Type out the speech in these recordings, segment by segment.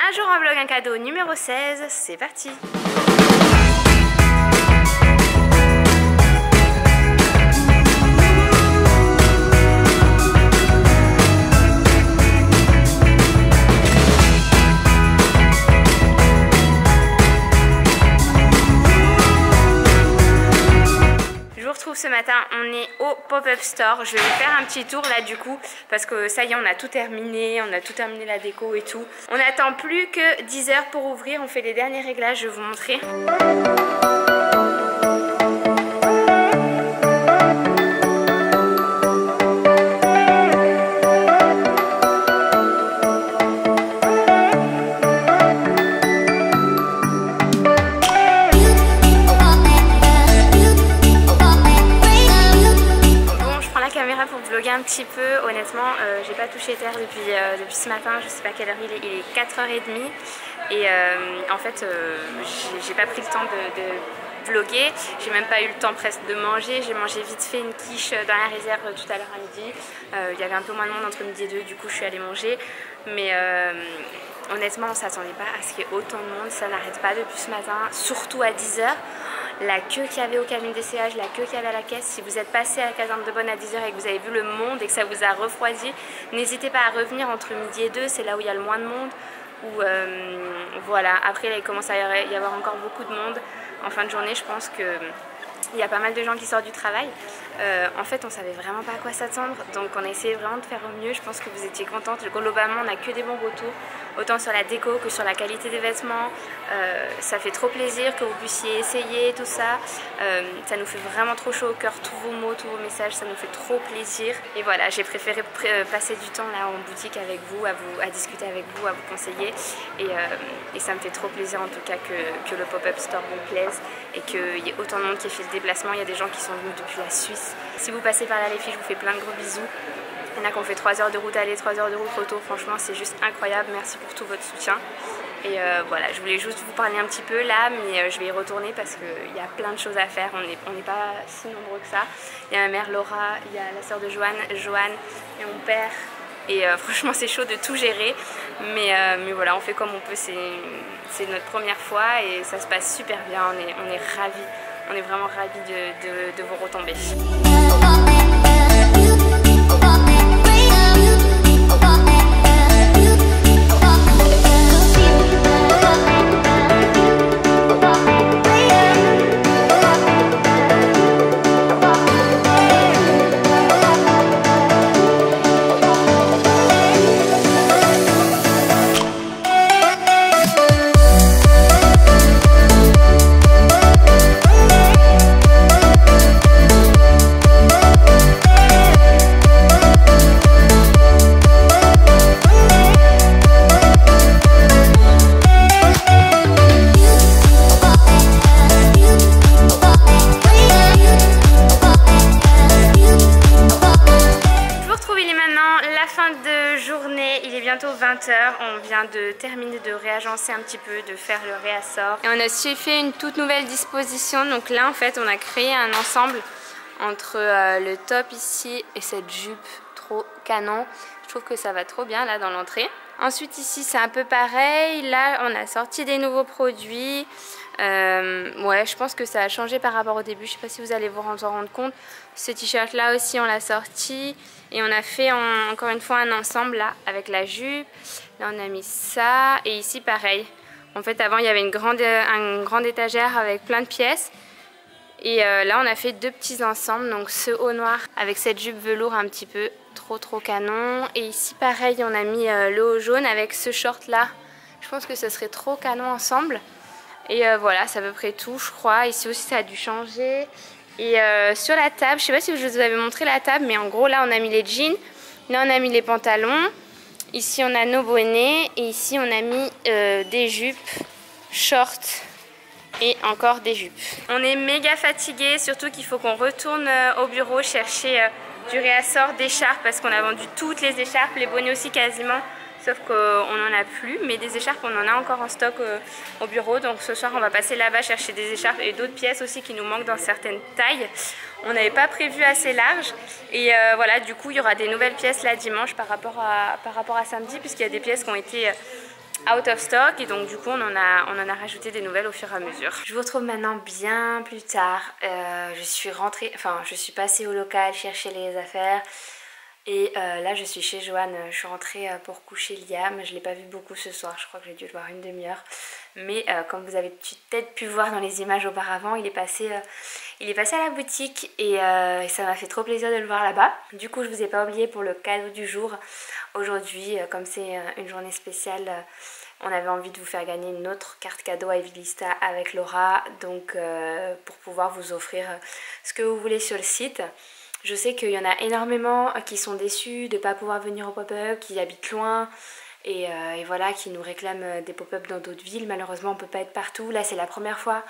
Un jour un vlog, un cadeau numéro 16, c'est parti. Ce matin on est au pop-up store. Je vais faire un petit tour là du coup parce que ça y est, on a tout terminé, la déco et tout. On n'attend plus que 10 h pour ouvrir. On fait les derniers réglages, je vais vous montrer. Un petit peu, honnêtement, j'ai pas touché terre depuis ce matin, je sais pas quelle heure il est 4h30 et en fait j'ai pas pris le temps de vlogger, j'ai même pas eu le temps presque de manger, j'ai mangé vite fait une quiche dans la réserve tout à l'heure à midi, il y avait un peu moins de monde entre midi et 2, du coup je suis allée manger, mais honnêtement on s'attendait pas à ce qu'il y ait autant de monde, ça n'arrête pas depuis ce matin, surtout à 10 h. La queue qu'il y avait au cabine d'essayage, la queue qu'il y avait à la caisse. Si vous êtes passé à la caserne de Bonne à 10 h et que vous avez vu le monde et que ça vous a refroidi, n'hésitez pas à revenir entre midi et 2, c'est là où il y a le moins de monde. Voilà. Après là il commence à y avoir encore beaucoup de monde. En fin de journée je pense qu'il y a pas mal de gens qui sortent du travail. En fait on savait vraiment pas à quoi s'attendre, donc on a essayé vraiment de faire au mieux. Je pense que vous étiez contentes. Globalement on n'a que des bons retours, autant sur la déco que sur la qualité des vêtements. Ça fait trop plaisir que vous puissiez essayer tout ça. Ça nous fait vraiment trop chaud au cœur, tous vos mots, tous vos messages, ça nous fait trop plaisir. Et voilà, j'ai préféré passer du temps là en boutique avec vous, à discuter avec vous, à vous conseiller. Et ça me fait trop plaisir en tout cas que le pop-up store vous plaise et qu'il y ait autant de monde qui ait fait le déplacement. Il y a des gens qui sont venus depuis la Suisse. Si vous passez par là les filles, je vous fais plein de gros bisous. Il y en a qui ont fait 3 heures de route aller, 3 heures de route retour. Franchement c'est juste incroyable, merci pour tout votre soutien. Et voilà, je voulais juste vous parler un petit peu là, mais je vais y retourner parce qu'il y a plein de choses à faire, on n'est pas si nombreux que ça. Il y a ma mère Laura, il y a la soeur de Joanne, et mon père. Et franchement c'est chaud de tout gérer, mais voilà, on fait comme on peut, c'est notre première fois et ça se passe super bien, on est ravis, on est vraiment ravis de vous retomber. Bientôt 20 h, on vient de terminer de réagencer un petit peu, de faire le réassort. Et on a aussi fait une toute nouvelle disposition. Donc là en fait on a créé un ensemble entre le top ici et cette jupe trop canon. Je trouve que ça va trop bien là dans l'entrée. Ensuite ici c'est un peu pareil. Là on a sorti des nouveaux produits. Ouais, je pense que ça a changé par rapport au début. Je sais pas si vous allez vous en rendre compte. Ce t-shirt là aussi on l'a sorti. Et on a fait encore une fois un ensemble là avec la jupe. Là on a mis ça. Et ici pareil. En fait avant il y avait une grande étagère avec plein de pièces. Et là on a fait deux petits ensembles. Donc ce haut noir avec cette jupe velours un petit peu trop canon. Et ici pareil on a mis le haut jaune avec ce short là. Je pense que ce serait trop canon ensemble. Et voilà, c'est à peu près tout je crois. Ici aussi ça a dû changer. Et sur la table, je sais pas si je vous avais montré la table, mais en gros là on a mis les jeans, là on a mis les pantalons, ici on a nos bonnets et ici on a mis des jupes, shorts et encore des jupes. On est méga fatigué, surtout qu'il faut qu'on retourne au bureau chercher du réassort d'écharpes parce qu'on a vendu toutes les écharpes, les bonnets aussi quasiment. Sauf qu'on n'en a plus, mais des écharpes on en a encore en stock au bureau. Donc ce soir on va passer là-bas chercher des écharpes et d'autres pièces aussi qui nous manquent dans certaines tailles. On n'avait pas prévu assez large. Et voilà, du coup il y aura des nouvelles pièces là dimanche par rapport à samedi, puisqu'il y a des pièces qui ont été out of stock et donc du coup on en a rajouté des nouvelles au fur et à mesure. Je vous retrouve maintenant bien plus tard. Je suis rentrée, enfin je suis passée au local chercher les affaires. Et là je suis chez Joanne, je suis rentrée pour coucher Liam, je ne l'ai pas vu beaucoup ce soir, je crois que j'ai dû le voir une demi-heure. Mais comme vous avez peut-être pu voir dans les images auparavant, il est passé à la boutique et ça m'a fait trop plaisir de le voir là-bas. Du coup je vous ai pas oublié pour le cadeau du jour. Aujourd'hui, comme c'est une journée spéciale, on avait envie de vous faire gagner une autre carte cadeau à Evilista avec Laura. Donc pour pouvoir vous offrir ce que vous voulez sur le site. Je sais qu'il y en a énormément qui sont déçus de ne pas pouvoir venir au pop-up, qui habitent loin et voilà, qui nous réclament des pop-up dans d'autres villes. Malheureusement, on ne peut pas être partout. Là, c'est la première fois.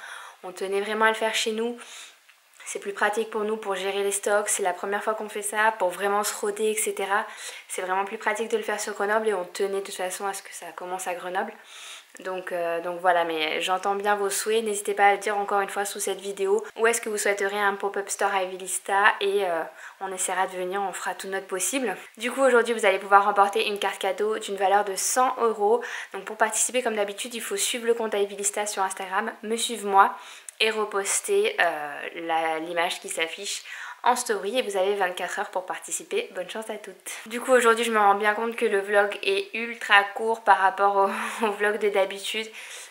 On tenait vraiment à le faire chez nous. C'est plus pratique pour nous pour gérer les stocks. C'est la première fois qu'on fait ça, pour vraiment se roder, etc. C'est vraiment plus pratique de le faire sur Grenoble et on tenait de toute façon à ce que ça commence à Grenoble. Donc voilà, mais j'entends bien vos souhaits, n'hésitez pas à le dire encore une fois sous cette vidéo. Où est-ce que vous souhaiteriez un pop-up store à Evilista et on essaiera de venir, on fera tout notre possible. Du coup aujourd'hui vous allez pouvoir remporter une carte cadeau d'une valeur de 100 €. Donc pour participer comme d'habitude il faut suivre le compte à Evilista sur Instagram, me suivre moi et reposter l'image qui s'affiche en story et vous avez 24 heures pour participer. Bonne chance à toutes. Du coup aujourd'hui je me rends bien compte que le vlog est ultra court par rapport au vlog de d'habitude,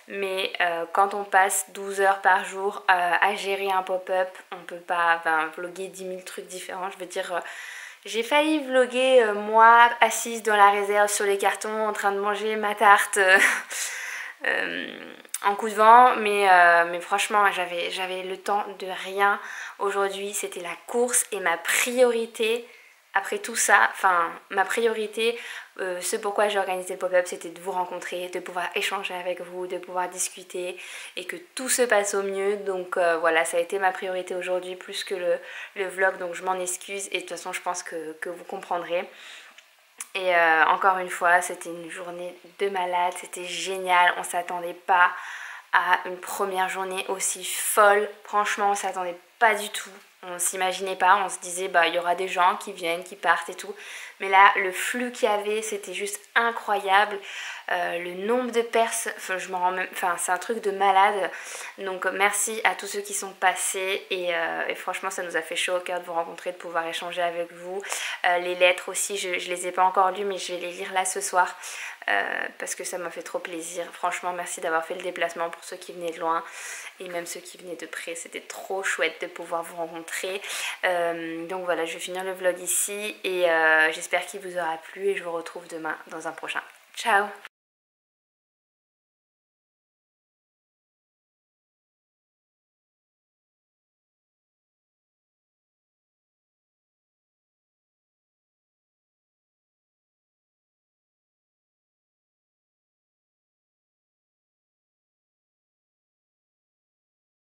mais quand on passe 12 heures par jour à gérer un pop-up, on peut pas vlogger 10 000 trucs différents. Je veux dire, j'ai failli vlogger moi assise dans la réserve sur les cartons en train de manger ma tarte en coup de vent, mais franchement j'avais le temps de rien. Aujourd'hui c'était la course et ma priorité après tout ça, enfin ma priorité, ce pourquoi j'ai organisé le pop-up, c'était de vous rencontrer, de pouvoir échanger avec vous, de pouvoir discuter et que tout se passe au mieux. Donc voilà, ça a été ma priorité aujourd'hui plus que le vlog, donc je m'en excuse et de toute façon je pense que vous comprendrez. Et encore une fois, c'était une journée de malade, c'était génial, on s'attendait pas à une première journée aussi folle. Franchement, on s'attendait pas du tout, on s'imaginait pas, on se disait bah il y aura des gens qui viennent, qui partent et tout. Mais là, le flux qu'il y avait, c'était juste incroyable. Le nombre de personnes, c'est un truc de malade. Donc merci à tous ceux qui sont passés et franchement ça nous a fait chaud au cœur de vous rencontrer, de pouvoir échanger avec vous. Les lettres aussi, je les ai pas encore lues mais je vais les lire là ce soir parce que ça m'a fait trop plaisir. Franchement merci d'avoir fait le déplacement pour ceux qui venaient de loin et même ceux qui venaient de près. C'était trop chouette de pouvoir vous rencontrer. Donc voilà, je vais finir le vlog ici et j'espère qu'il vous aura plu et je vous retrouve demain dans un prochain. Ciao!